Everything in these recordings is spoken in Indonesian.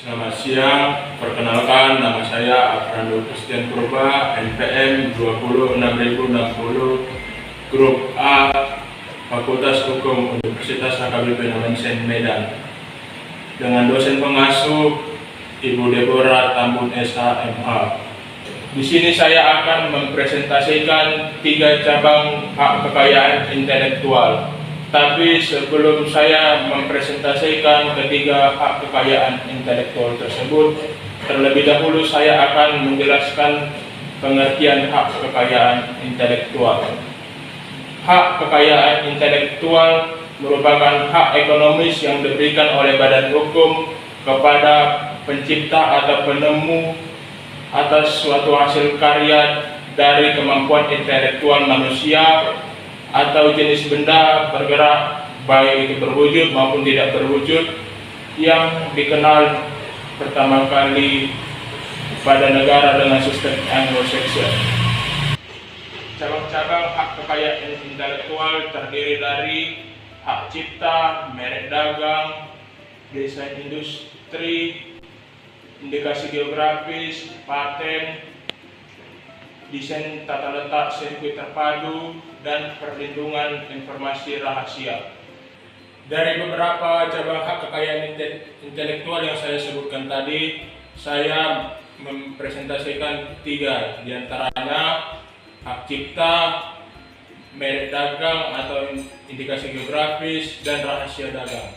Selamat siang, perkenalkan nama saya Afrando Christian Purba, NPM 20660, Grup A, Fakultas Hukum Universitas HKBP Namensen Medan, dengan dosen pengasuh Ibu Deborah Tambun SHMA. Di sini saya akan mempresentasikan 3 cabang hak kekayaan intelektual. Tapi sebelum saya mempresentasikan ketiga hak kekayaan intelektual tersebut, terlebih dahulu saya akan menjelaskan pengertian hak kekayaan intelektual. Hak kekayaan intelektual merupakan hak ekonomis yang diberikan oleh badan hukum kepada pencipta atau penemu atas suatu hasil karya dari kemampuan intelektual manusia atau jenis benda bergerak, baik itu berwujud maupun tidak berwujud, yang dikenal pertama kali pada negara dengan sistem Anglo-Saxon. Cabang-cabang hak kekayaan intelektual terdiri dari hak cipta, merek dagang, desain industri, indikasi geografis, paten, desain tata letak sirkuit terpadu, dan perlindungan informasi rahasia. Dari beberapa cabang hak kekayaan intelektual yang saya sebutkan tadi, saya mempresentasikan 3, diantaranya hak cipta, merek dagang atau indikasi geografis, dan rahasia dagang.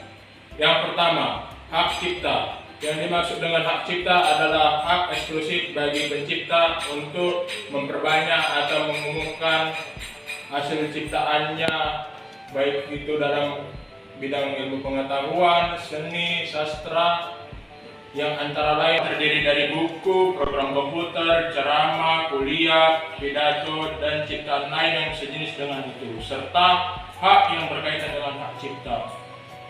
Yang pertama, hak cipta. Yang dimaksud dengan hak cipta adalah hak eksklusif bagi pencipta untuk memperbanyak atau mengumumkan hasil ciptaannya, baik itu dalam bidang ilmu pengetahuan, seni, sastra, yang antara lain terdiri dari buku, program komputer, ceramah, kuliah, pidato, dan ciptaan lain yang sejenis dengan itu, serta hak yang berkaitan dengan hak cipta.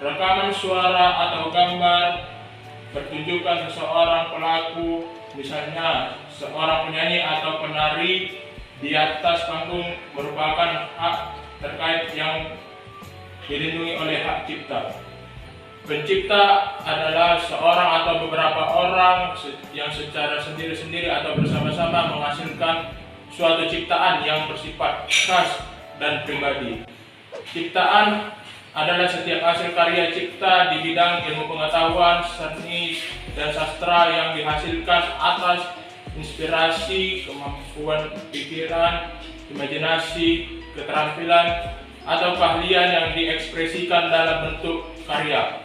Rekaman suara atau gambar, pertunjukan seseorang pelaku, misalnya seorang penyanyi atau penari di atas panggung, merupakan hak terkait yang dilindungi oleh hak cipta. Pencipta adalah seorang atau beberapa orang yang secara sendiri-sendiri atau bersama-sama menghasilkan suatu ciptaan yang bersifat khas dan pribadi. Ciptaan adalah setiap hasil karya cipta di bidang ilmu pengetahuan, seni, dan sastra yang dihasilkan atas inspirasi, kemampuan pikiran, imajinasi, keterampilan, atau keahlian yang diekspresikan dalam bentuk karya.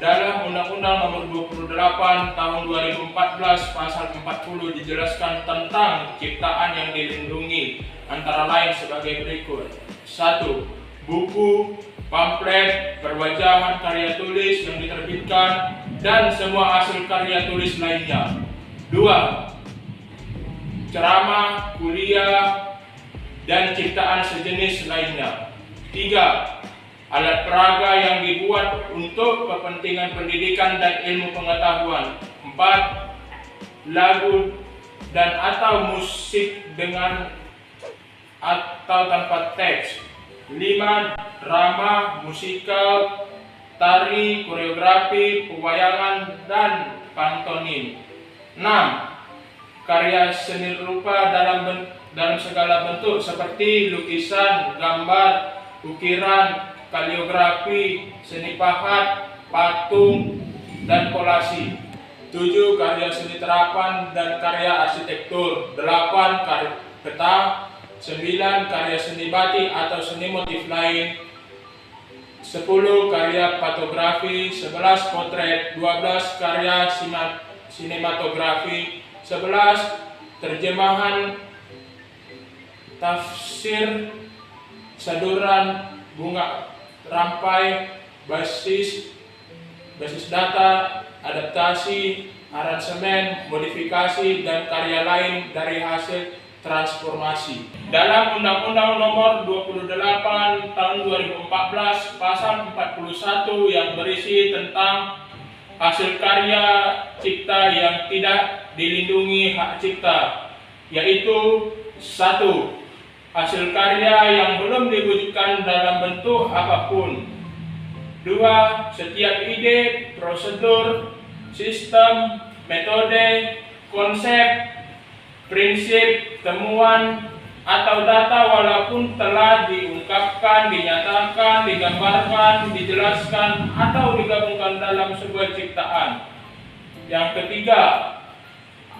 Dalam Undang-Undang Nomor 28 Tahun 2014 Pasal 40 dijelaskan tentang ciptaan yang dilindungi, antara lain sebagai berikut. 1. Buku, pamflet, perwajahan karya tulis yang diterbitkan, dan semua hasil karya tulis lainnya. 2. Ceramah, kuliah, dan ciptaan sejenis lainnya. 3. Alat peraga yang dibuat untuk kepentingan pendidikan dan ilmu pengetahuan. 4. Lagu dan atau musik dengan atau tanpa teks. 5. Drama, musikal, tari, koreografi, pewayangan, dan pantomim. 6. Karya seni rupa dalam segala bentuk seperti lukisan, gambar, ukiran, kaligrafi, seni pahat, patung, dan kolasi. 7. Karya seni terapan dan karya arsitektur. 8. Karya peta. 9. Karya seni batik atau seni motif lain. 10. Karya fotografi. 11. Potret. 12. Karya sinematografi. 11. Terjemahan, tafsir, saduran, bunga rampai, basis data, adaptasi, aransemen, modifikasi, dan karya lain dari hasil transformasi. Dalam Undang-Undang Nomor 28 Tahun 2014 Pasal 41 yang berisi tentang hasil karya cipta yang tidak dilindungi hak cipta, yaitu 1. Hasil karya yang belum diwujudkan dalam bentuk apapun. 2. Setiap ide, prosedur, sistem, metode, konsep, prinsip, temuan, atau data walaupun telah diungkapkan, dinyatakan, digambarkan, dijelaskan, atau digabungkan dalam sebuah ciptaan. Yang ketiga,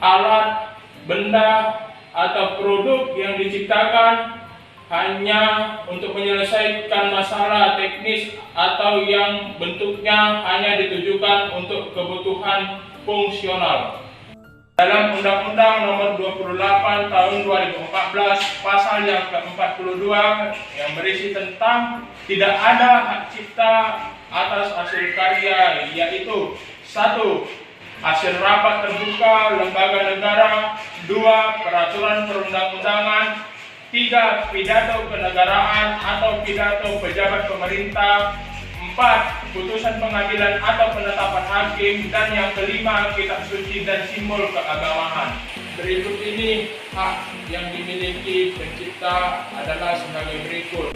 alat, benda, atau produk yang diciptakan hanya untuk menyelesaikan masalah teknis atau yang bentuknya hanya ditujukan untuk kebutuhan fungsional. Dalam Undang-Undang Nomor 28 Tahun 2014 pasal yang ke-42 yang berisi tentang tidak ada hak cipta atas hasil karya, yaitu 1. Hasil rapat terbuka lembaga negara, 2. Peraturan perundang-undangan, 3. Pidato kenegaraan atau pidato pejabat pemerintah, 4. Putusan pengadilan atau penetapan hakim, dan yang kelima kitab suci dan simbol keagamaan. Berikut ini hak yang dimiliki pencipta adalah sebagai berikut.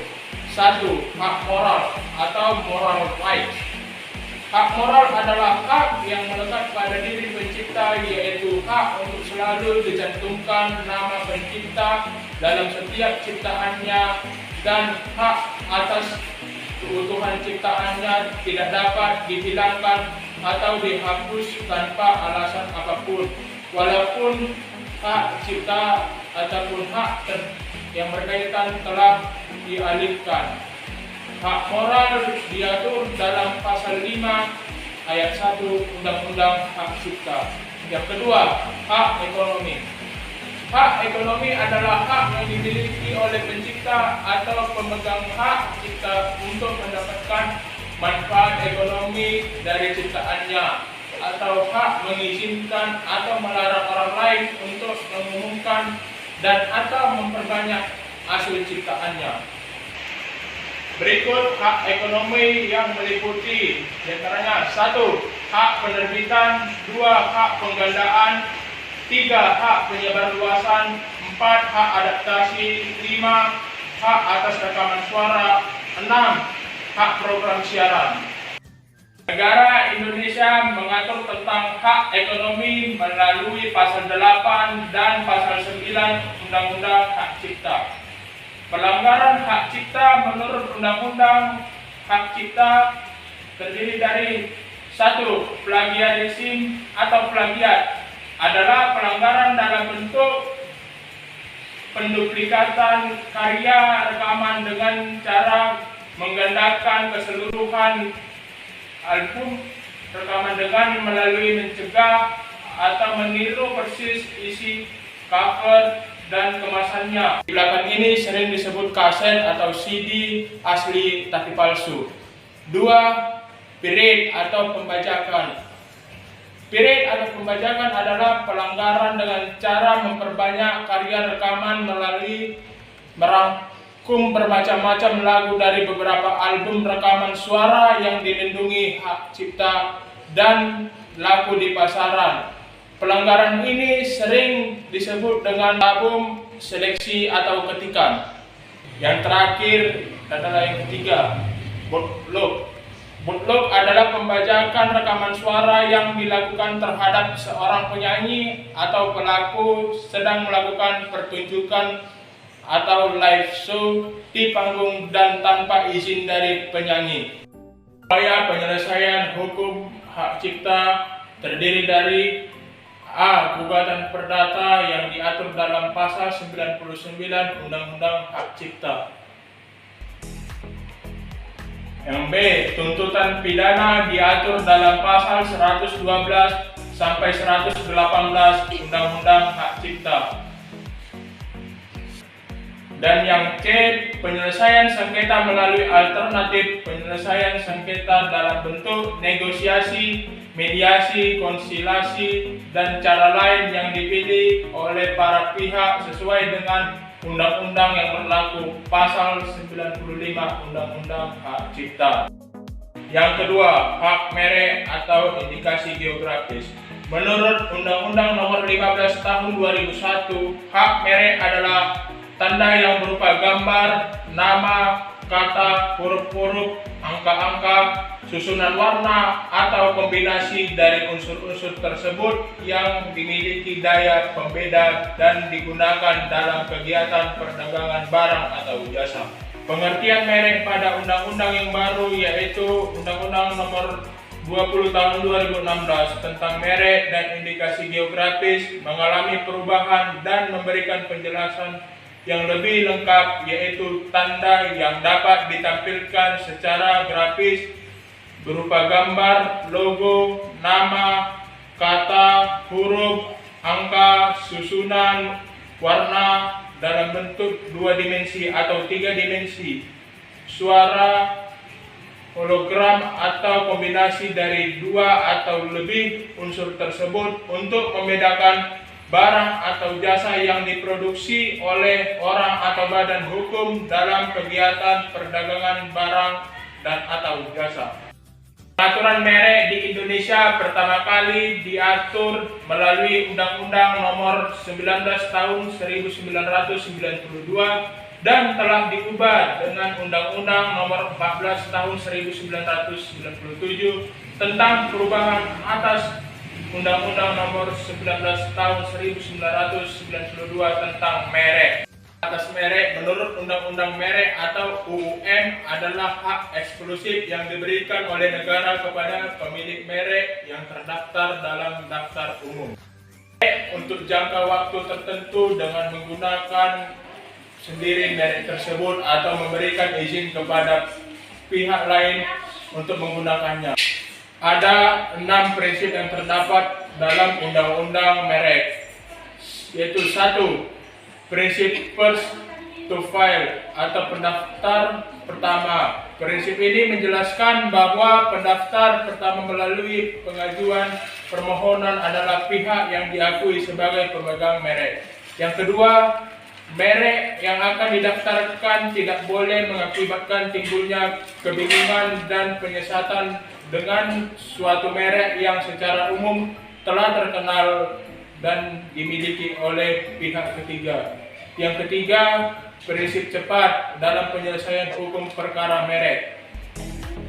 1. Hak moral atau moral rights. Hak moral adalah hak yang melekat pada diri pencipta, yaitu hak untuk selalu dicantumkan nama pencipta dalam setiap ciptaannya, dan hak atas keutuhan ciptaannya tidak dapat dihilangkan atau dihapus tanpa alasan apapun, walaupun hak cipta ataupun hak yang berkaitan telah dialihkan. Hak moral diatur dalam pasal 5 ayat 1 Undang-Undang Hak Cipta. Yang kedua, hak ekonomi. Hak ekonomi adalah hak yang dimiliki oleh pencipta atau pemegang hak cipta untuk mendapatkan manfaat ekonomi dari ciptaannya, atau hak mengizinkan atau melarang orang lain untuk mengumumkan dan atau memperbanyak hasil ciptaannya. Berikut hak ekonomi yang meliputi diantaranya: 1. Hak penerbitan, 2. Hak penggandaan, 3. Hak penyebarluasan, 4. Hak adaptasi, 5. Hak atas rekaman suara, 6. Hak program siaran. Negara Indonesia mengatur tentang hak ekonomi melalui pasal 8 dan pasal 9 Undang-Undang Hak Cipta. Pelanggaran hak cipta menurut Undang-Undang Hak Cipta terdiri dari 1. Plagiarisme atau plagiat adalah pelanggaran dalam bentuk penduplikatan karya rekaman dengan cara menggandakan keseluruhan album rekaman dengan melalui mencegah atau meniru persis isi cover dan kemasannya. Di belakang ini sering disebut kaset atau CD asli tapi palsu. 2. Pirate atau pembajakan. Pirate atau pembajakan adalah pelanggaran dengan cara memperbanyak karya rekaman melalui merangkum bermacam-macam lagu dari beberapa album rekaman suara yang dilindungi hak cipta dan laku di pasaran. Pelanggaran ini sering disebut dengan tabung seleksi atau ketikan. Yang terakhir adalah yang ketiga, bootleg. Bootleg adalah pembajakan rekaman suara yang dilakukan terhadap seorang penyanyi atau pelaku sedang melakukan pertunjukan atau live show di panggung dan tanpa izin dari penyanyi. Upaya penyelesaian hukum hak cipta terdiri dari A. Gugatan perdata yang diatur dalam pasal 99 Undang-Undang Hak Cipta. Yang B. Tuntutan pidana diatur dalam pasal 112 sampai 118 Undang-Undang Hak Cipta. Dan yang C. Penyelesaian sengketa melalui alternatif penyelesaian sengketa dalam bentuk negosiasi, mediasi, konsilasi, dan cara lain yang dipilih oleh para pihak sesuai dengan undang-undang yang berlaku, pasal 95 Undang-Undang Hak Cipta. Yang kedua, hak merek atau indikasi geografis. Menurut Undang-Undang Nomor 15 Tahun 2001, hak merek adalah tanda yang berupa gambar, nama, kata, huruf-huruf, angka-angka, susunan warna, atau kombinasi dari unsur-unsur tersebut yang dimiliki daya pembeda dan digunakan dalam kegiatan perdagangan barang atau jasa. Pengertian merek pada undang-undang yang baru yaitu Undang-Undang Nomor 20 Tahun 2016 tentang merek dan indikasi geografis mengalami perubahan dan memberikan penjelasan yang lebih lengkap, yaitu tanda yang dapat ditampilkan secara grafis berupa gambar, logo, nama, kata, huruf, angka, susunan, warna dalam bentuk 2 dimensi atau 3 dimensi, suara, hologram atau kombinasi dari 2 atau lebih unsur tersebut untuk membedakan barang atau jasa yang diproduksi oleh orang atau badan hukum dalam kegiatan perdagangan barang dan atau jasa. Peraturan merek di Indonesia pertama kali diatur melalui Undang-Undang Nomor 19 Tahun 1992 dan telah diubah dengan Undang-Undang Nomor 14 Tahun 1997 tentang perubahan atas Undang-Undang Nomor 19 Tahun 1992 tentang merek. Atas merek menurut Undang-Undang Merek atau UUM adalah hak eksklusif yang diberikan oleh negara kepada pemilik merek yang terdaftar dalam daftar umum. Untuk jangka waktu tertentu dengan menggunakan sendiri merek tersebut atau memberikan izin kepada pihak lain untuk menggunakannya. Ada 6 prinsip yang terdapat dalam Undang-Undang Merek, yaitu 1. Prinsip first to file atau pendaftar pertama. Prinsip ini menjelaskan bahwa pendaftar pertama melalui pengajuan permohonan adalah pihak yang diakui sebagai pemegang merek. Yang kedua, merek yang akan didaftarkan tidak boleh mengakibatkan timbulnya kebingungan dan penyesatan dengan suatu merek yang secara umum telah terkenal dan dimiliki oleh pihak ketiga. Yang ketiga, prinsip cepat dalam penyelesaian hukum perkara merek.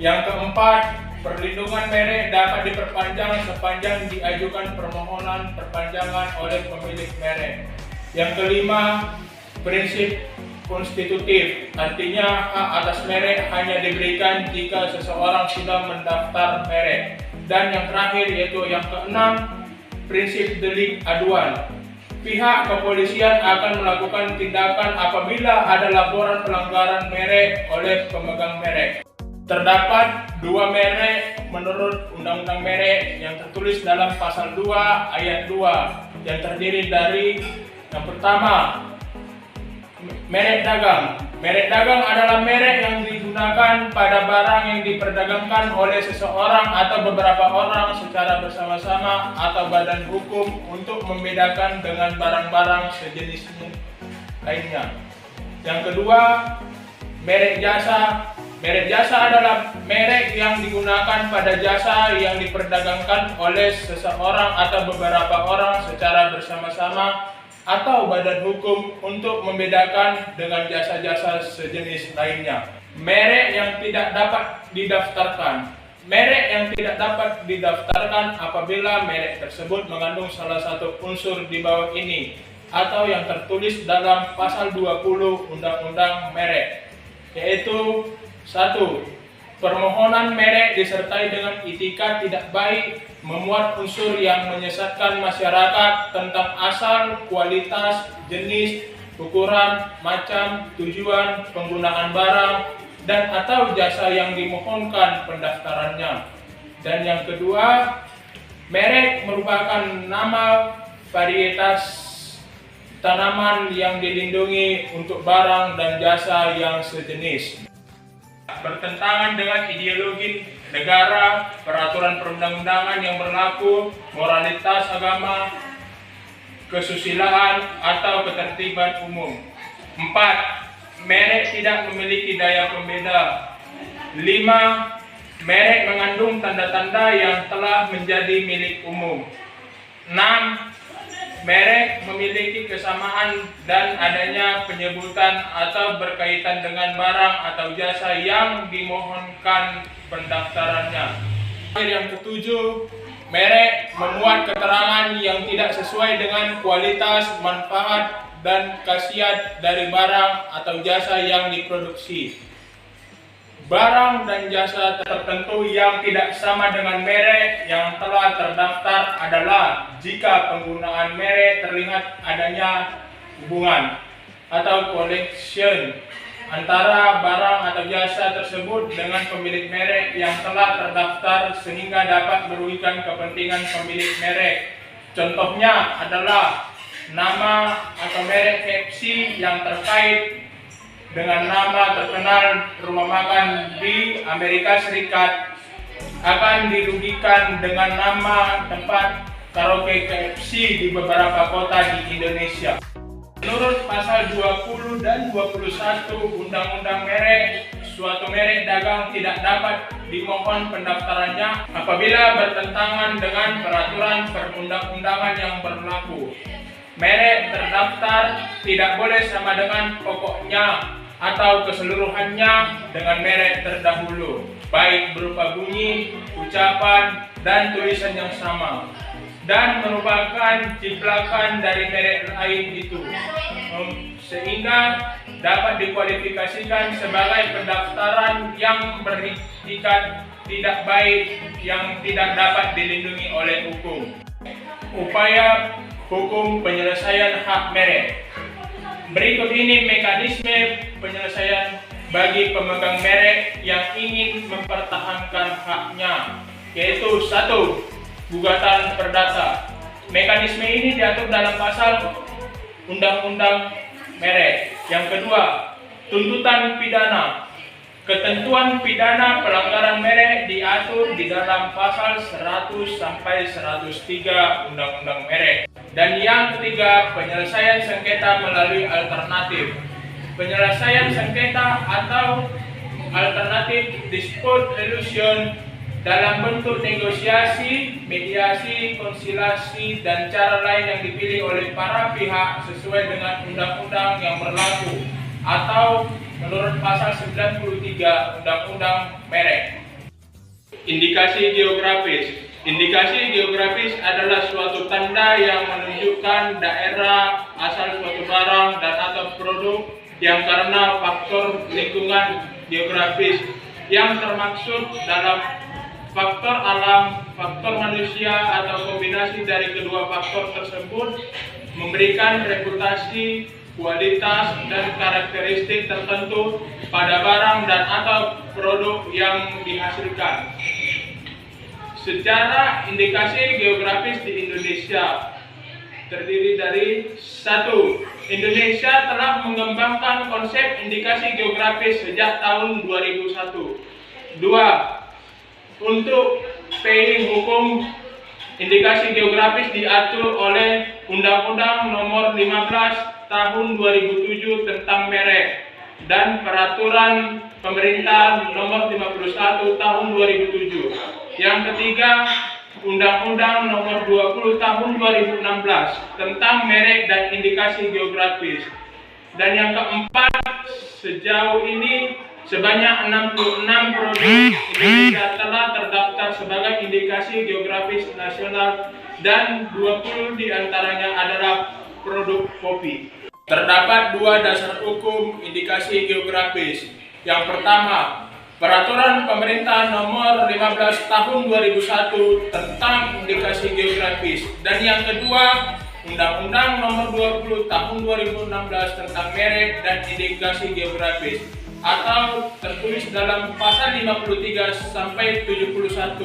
Yang keempat, perlindungan merek dapat diperpanjang sepanjang diajukan permohonan perpanjangan oleh pemilik merek. Yang kelima, prinsip konstitutif, artinya hak atas merek hanya diberikan jika seseorang sudah mendaftar merek. Dan yang terakhir yaitu yang keenam, prinsip delik aduan. Pihak kepolisian akan melakukan tindakan apabila ada laporan pelanggaran merek oleh pemegang merek. Terdapat 2 merek menurut Undang-Undang Merek yang tertulis dalam pasal 2 ayat 2 yang terdiri dari yang pertama, merek dagang. Merek dagang adalah merek yang digunakan pada barang yang diperdagangkan oleh seseorang atau beberapa orang secara bersama-sama atau badan hukum untuk membedakan dengan barang-barang sejenis lainnya. Yang kedua, merek jasa. Merek jasa adalah merek yang digunakan pada jasa yang diperdagangkan oleh seseorang atau beberapa orang secara bersama-sama atau badan hukum untuk membedakan dengan jasa-jasa sejenis lainnya. Merek yang tidak dapat didaftarkan. Merek yang tidak dapat didaftarkan apabila merek tersebut mengandung salah satu unsur di bawah ini atau yang tertulis dalam pasal 20 Undang-Undang Merek, yaitu 1. Permohonan merek disertai dengan itikat tidak baik, memuat unsur yang menyesatkan masyarakat tentang asal, kualitas, jenis, ukuran, macam, tujuan, penggunaan barang, dan atau jasa yang dimohonkan pendaftarannya. Dan yang kedua, merek merupakan nama varietas tanaman yang dilindungi untuk barang dan jasa yang sejenis. Bertentangan dengan ideologi negara, peraturan perundang-undangan yang berlaku, moralitas agama, kesusilaan, atau ketertiban umum. 4. Merek tidak memiliki daya pembeda. 5. Merek mengandung tanda-tanda yang telah menjadi milik umum. 6. merek memiliki kesamaan dan adanya penyebutan atau berkaitan dengan barang atau jasa yang dimohonkan pendaftarannya. Yang ketujuh, merek memuat keterangan yang tidak sesuai dengan kualitas, manfaat, dan khasiat dari barang atau jasa yang diproduksi. Barang dan jasa tertentu yang tidak sama dengan merek yang telah terdaftar adalah jika penggunaan merek terlihat adanya hubungan atau connection antara barang atau jasa tersebut dengan pemilik merek yang telah terdaftar sehingga dapat merugikan kepentingan pemilik merek. Contohnya adalah nama atau merek Pepsi yang terkait dengan nama terkenal rumah makan di Amerika Serikat akan dirugikan dengan nama tempat karaoke KFC di beberapa kota di Indonesia. Menurut pasal 20 dan 21 Undang-Undang Merek, suatu merek dagang tidak dapat dimohon pendaftarannya apabila bertentangan dengan peraturan perundang-undangan yang berlaku. Merek terdaftar tidak boleh sama dengan pokoknya atau keseluruhannya dengan merek terdahulu, baik berupa bunyi, ucapan, dan tulisan yang sama, dan merupakan ciplakan dari merek lain itu, sehingga dapat dikualifikasikan sebagai pendaftaran yang beritikat tidak baik yang tidak dapat dilindungi oleh hukum. Upaya hukum penyelesaian hak merek. Berikut ini mekanisme penyelesaian bagi pemegang merek yang ingin mempertahankan haknya, yaitu 1. Gugatan perdata. Mekanisme ini diatur dalam pasal Undang-Undang Merek. Yang kedua, tuntutan pidana. Ketentuan pidana pelanggaran merek diatur di dalam pasal 100 sampai 103 Undang-Undang Merek. Dan yang ketiga, penyelesaian sengketa melalui alternatif. Penyelesaian sengketa atau alternatif dispute resolution dalam bentuk negosiasi, mediasi, konsilasi, dan cara lain yang dipilih oleh para pihak sesuai dengan undang-undang yang berlaku atau menurut pasal 93 Undang-Undang Merek. Indikasi geografis. Indikasi geografis adalah suatu tanda yang menunjukkan daerah asal suatu barang dan atau produk yang karena faktor lingkungan geografis yang termaksud dalam faktor alam, faktor manusia atau kombinasi dari kedua faktor tersebut memberikan reputasi, kualitas, dan karakteristik tertentu pada barang dan atau produk yang dihasilkan. Sejarah indikasi geografis di Indonesia terdiri dari 1. Indonesia telah mengembangkan konsep indikasi geografis sejak tahun 2001. 2. Untuk paying hukum, indikasi geografis diatur oleh Undang-Undang Nomor 15 Tahun 2007 tentang merek dan Peraturan Pemerintah Nomor 51 Tahun 2007. Yang ketiga, Undang-Undang Nomor 20 Tahun 2016 tentang merek dan indikasi geografis. Dan yang keempat, sejauh ini sebanyak 66 produk Indonesia telah terdaftar sebagai indikasi geografis nasional dan 20 diantaranya adalah produk kopi. Terdapat dua dasar hukum indikasi geografis. Yang pertama, Peraturan Pemerintah Nomor 15 Tahun 2001 tentang indikasi geografis. Dan yang kedua, Undang-Undang Nomor 20 Tahun 2016 tentang merek dan indikasi geografis, atau tertulis dalam pasal 53 sampai 71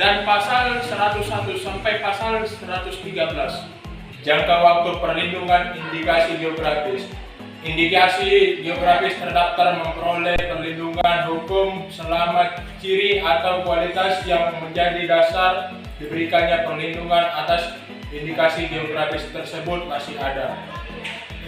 dan pasal 101 sampai pasal 113. Jangka waktu perlindungan indikasi geografis. Indikasi geografis terdaftar memperoleh perlindungan hukum selama ciri atau kualitas yang menjadi dasar diberikannya perlindungan atas indikasi geografis tersebut masih ada.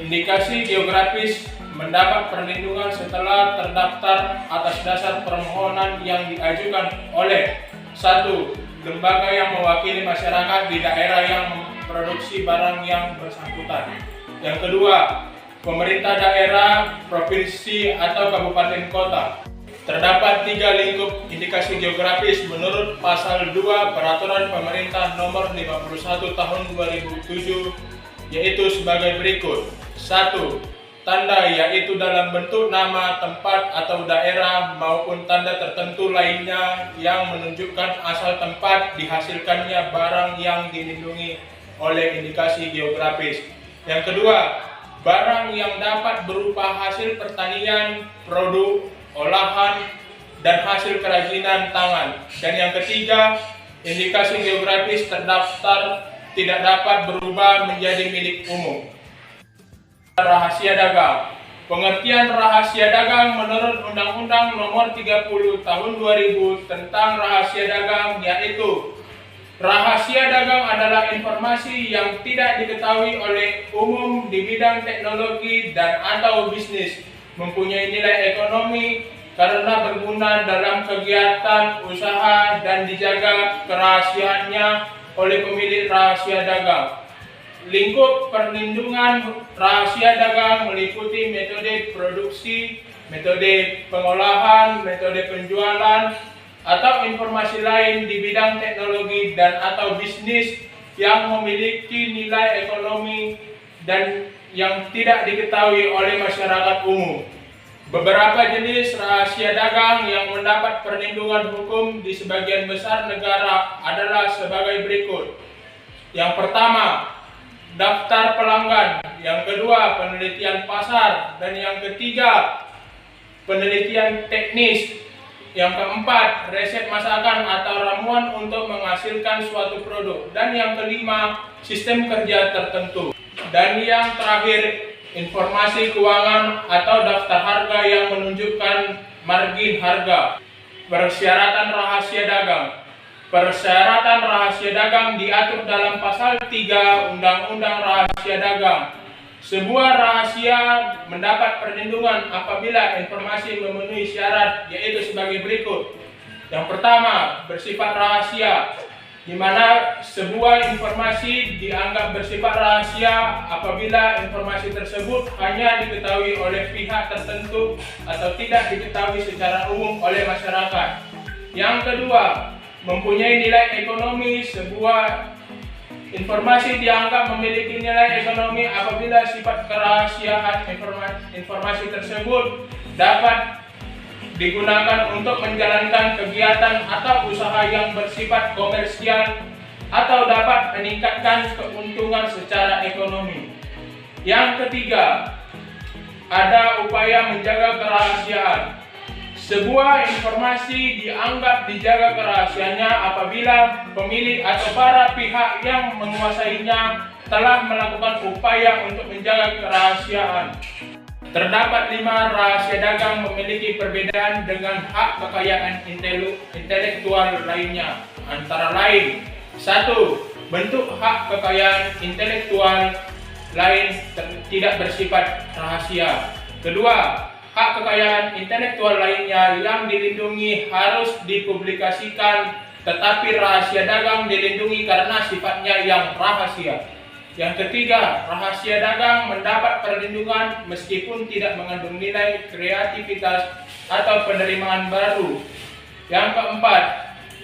Indikasi geografis mendapat perlindungan setelah terdaftar atas dasar permohonan yang diajukan oleh 1. lembaga yang mewakili masyarakat di daerah yang memproduksi barang yang bersangkutan. Yang kedua, pemerintah daerah, provinsi, atau kabupaten kota. Terdapat 3 lingkup indikasi geografis menurut Pasal 2 Peraturan Pemerintah Nomor 51 Tahun 2007, yaitu sebagai berikut. 1. Tanda, yaitu dalam bentuk nama, tempat, atau daerah maupun tanda tertentu lainnya yang menunjukkan asal tempat dihasilkannya barang yang dilindungi oleh indikasi geografis. Yang kedua, barang yang dapat berupa hasil pertanian, produk, olahan, dan hasil kerajinan tangan. Dan yang ketiga, indikasi geografis terdaftar tidak dapat berubah menjadi milik umum. Rahasia dagang. Pengertian rahasia dagang menurut Undang-Undang Nomor 30 Tahun 2000 tentang rahasia dagang, yaitu rahasia dagang adalah informasi yang tidak diketahui oleh umum di bidang teknologi dan atau bisnis, mempunyai nilai ekonomi karena berguna dalam kegiatan usaha dan dijaga kerahasiaannya oleh pemilik rahasia dagang. Lingkup perlindungan rahasia dagang meliputi metode produksi, metode pengolahan, metode penjualan, atau informasi lain di bidang teknologi dan atau bisnis yang memiliki nilai ekonomi dan yang tidak diketahui oleh masyarakat umum. Beberapa jenis rahasia dagang yang mendapat perlindungan hukum di sebagian besar negara adalah sebagai berikut. Yang pertama, daftar pelanggan. Yang kedua, penelitian pasar. Dan yang ketiga, penelitian teknis. Yang keempat, resep masakan atau ramuan untuk menghasilkan suatu produk. Dan yang kelima, sistem kerja tertentu. Dan yang terakhir, informasi keuangan atau daftar harga yang menunjukkan margin harga. Persyaratan rahasia dagang. Persyaratan rahasia dagang diatur dalam Pasal 3 Undang-Undang Rahasia Dagang. Sebuah rahasia mendapat perlindungan apabila informasi memenuhi syarat, yaitu sebagai berikut. Yang pertama, bersifat rahasia, di mana sebuah informasi dianggap bersifat rahasia apabila informasi tersebut hanya diketahui oleh pihak tertentu atau tidak diketahui secara umum oleh masyarakat. Yang kedua, mempunyai nilai ekonomi. Sebuah informasi dianggap memiliki nilai ekonomi apabila sifat kerahasiaan informasi tersebut dapat digunakan untuk menjalankan kegiatan atau usaha yang bersifat komersial atau dapat meningkatkan keuntungan secara ekonomi. Yang ketiga, ada upaya menjaga kerahasiaan. Sebuah informasi dianggap dijaga kerahasiaannya apabila pemilik atau para pihak yang menguasainya telah melakukan upaya untuk menjaga kerahasiaan. Terdapat 5 rahasia dagang memiliki perbedaan dengan hak kekayaan intelektual lainnya. Antara lain, 1. Bentuk hak kekayaan intelektual lain tidak bersifat rahasia. Kedua, hak kekayaan intelektual lainnya yang dilindungi harus dipublikasikan, tetapi rahasia dagang dilindungi karena sifatnya yang rahasia. Yang ketiga, rahasia dagang mendapat perlindungan meskipun tidak mengandung nilai kreativitas atau penerimaan baru. Yang keempat,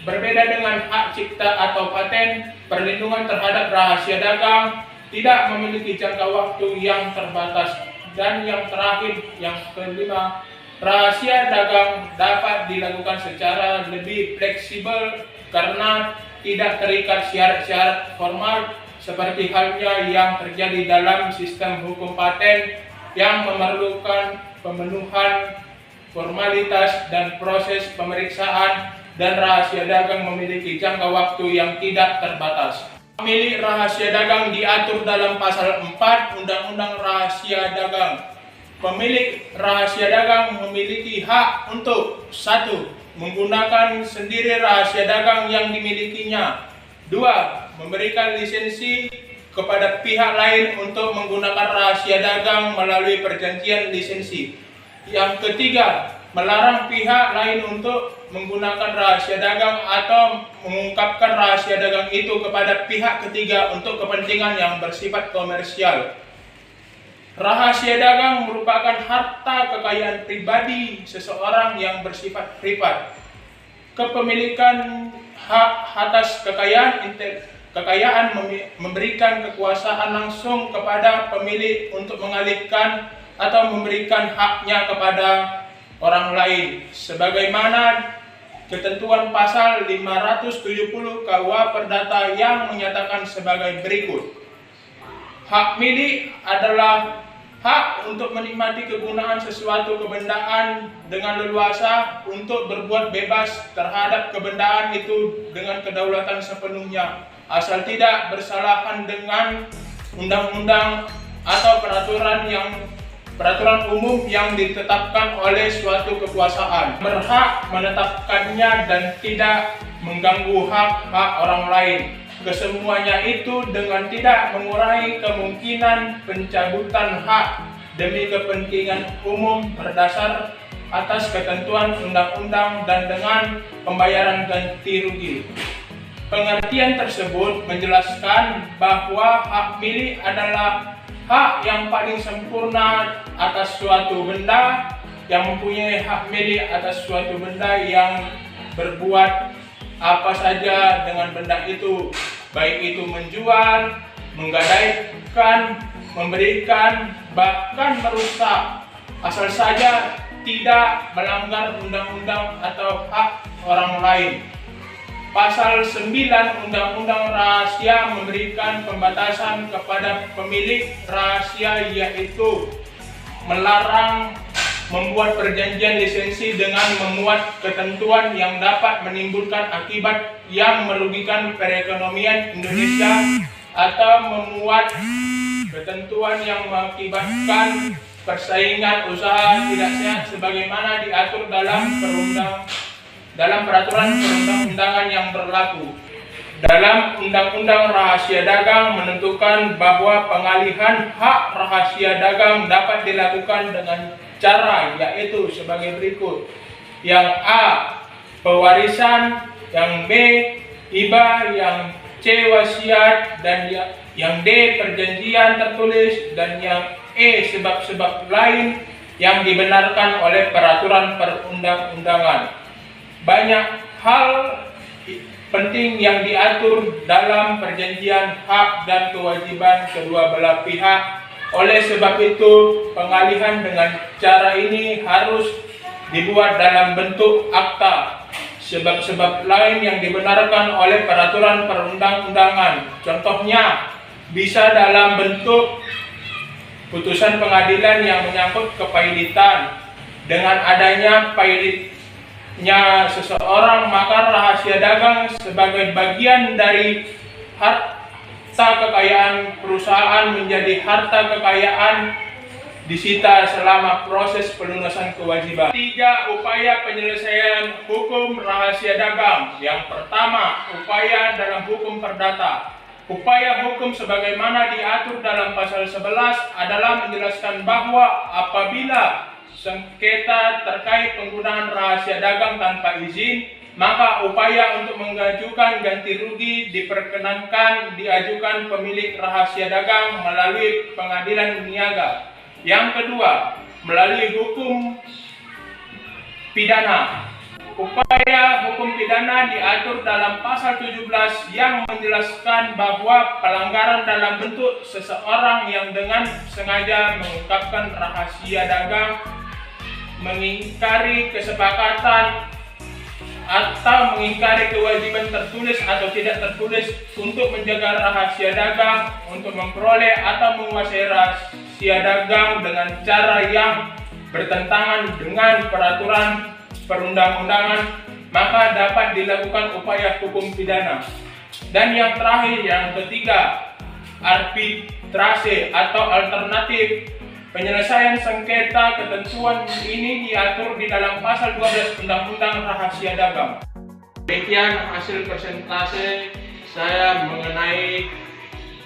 berbeda dengan hak cipta atau paten, perlindungan terhadap rahasia dagang tidak memiliki jangka waktu yang terbatas. Dan yang terakhir, yang kelima, rahasia dagang dapat dilakukan secara lebih fleksibel karena tidak terikat syarat-syarat formal seperti halnya yang terjadi dalam sistem hukum paten yang memerlukan pemenuhan formalitas dan proses pemeriksaan, dan rahasia dagang memiliki jangka waktu yang tidak terbatas. Pemilik rahasia dagang diatur dalam Pasal 4 Undang-Undang Rahasia Dagang. Pemilik rahasia dagang memiliki hak untuk 1. Menggunakan sendiri rahasia dagang yang dimilikinya. 2. Memberikan lisensi kepada pihak lain untuk menggunakan rahasia dagang melalui perjanjian lisensi. Yang ketiga, melarang pihak lain untuk menggunakan rahasia dagang atau mengungkapkan rahasia dagang itu kepada pihak ketiga untuk kepentingan yang bersifat komersial. Rahasia dagang merupakan harta kekayaan pribadi seseorang yang bersifat privat. Kepemilikan hak atas kekayaan memberikan kekuasaan langsung kepada pemilik untuk mengalihkan atau memberikan haknya kepada orang lain, sebagaimana ketentuan pasal 570 KUH Perdata yang menyatakan sebagai berikut. Hak milik adalah hak untuk menikmati kegunaan sesuatu kebendaan dengan leluasa, untuk berbuat bebas terhadap kebendaan itu dengan kedaulatan sepenuhnya, asal tidak bersalahan dengan undang-undang atau peraturan umum yang ditetapkan oleh suatu kekuasaan, berhak menetapkannya dan tidak mengganggu hak-hak orang lain. Kesemuanya itu dengan tidak mengurangi kemungkinan pencabutan hak demi kepentingan umum berdasar atas ketentuan undang-undang dan dengan pembayaran ganti rugi. Pengertian tersebut menjelaskan bahwa hak milik adalah hak yang paling sempurna atas suatu benda, yang mempunyai hak milik atas suatu benda yang berbuat apa saja dengan benda itu, baik itu menjual, menggadaikan, memberikan, bahkan merusak, asal saja tidak melanggar undang-undang atau hak orang lain. Pasal 9 Undang-Undang Rahasia memberikan pembatasan kepada pemilik rahasia, yaitu melarang membuat perjanjian lisensi dengan memuat ketentuan yang dapat menimbulkan akibat yang merugikan perekonomian Indonesia atau memuat ketentuan yang mengakibatkan persaingan usaha tidak sehat sebagaimana diatur dalam peraturan perundang-undangan yang berlaku. Dalam Undang-Undang Rahasia Dagang menentukan bahwa pengalihan hak rahasia dagang dapat dilakukan dengan cara yaitu sebagai berikut. Yang A, pewarisan, yang B, hibah, yang C, wasiat, dan yang D, perjanjian tertulis, dan yang E, sebab-sebab lain yang dibenarkan oleh peraturan perundang-undangan. Banyak hal penting yang diatur dalam perjanjian hak dan kewajiban kedua belah pihak. Oleh sebab itu, pengalihan dengan cara ini harus dibuat dalam bentuk akta. Sebab-sebab lain yang dibenarkan oleh peraturan perundang-undangan, contohnya bisa dalam bentuk putusan pengadilan yang menyangkut kepailitan. Dengan adanya pailitnya seseorang, maka rahasia dagang sebagai bagian dari harta kekayaan perusahaan menjadi harta kekayaan disita selama proses pelunasan kewajiban. 3. Upaya penyelesaian hukum rahasia dagang. Yang pertama, upaya dalam hukum perdata. Upaya hukum sebagaimana diatur dalam pasal 11 adalah menjelaskan bahwa apabila sengketa terkait penggunaan rahasia dagang tanpa izin, maka upaya untuk mengajukan ganti rugi diperkenankan diajukan pemilik rahasia dagang melalui pengadilan niaga. Yang kedua, melalui hukum pidana. Upaya hukum pidana diatur dalam pasal 17 yang menjelaskan bahwa pelanggaran dalam bentuk seseorang yang dengan sengaja mengungkapkan rahasia dagang, mengingkari kesepakatan atau mengingkari kewajiban tertulis atau tidak tertulis untuk menjaga rahasia dagang, untuk memperoleh atau menguasai rahasia dagang dengan cara yang bertentangan dengan peraturan perundang-undangan, maka dapat dilakukan upaya hukum pidana. Dan yang terakhir, yang ketiga, arbitrase atau alternatif penyelesaian sengketa. Ketentuan ini diatur di dalam pasal 12 Undang-Undang Rahasia Dagang. Demikian hasil presentase saya mengenai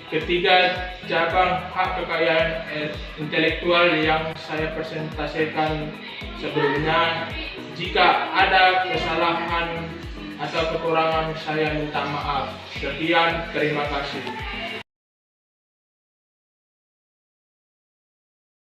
ketiga cabang hak kekayaan intelektual yang saya presentasikan Sebelumnya, jika ada kesalahan atau kekurangan, saya minta maaf. Sekian, terima kasih.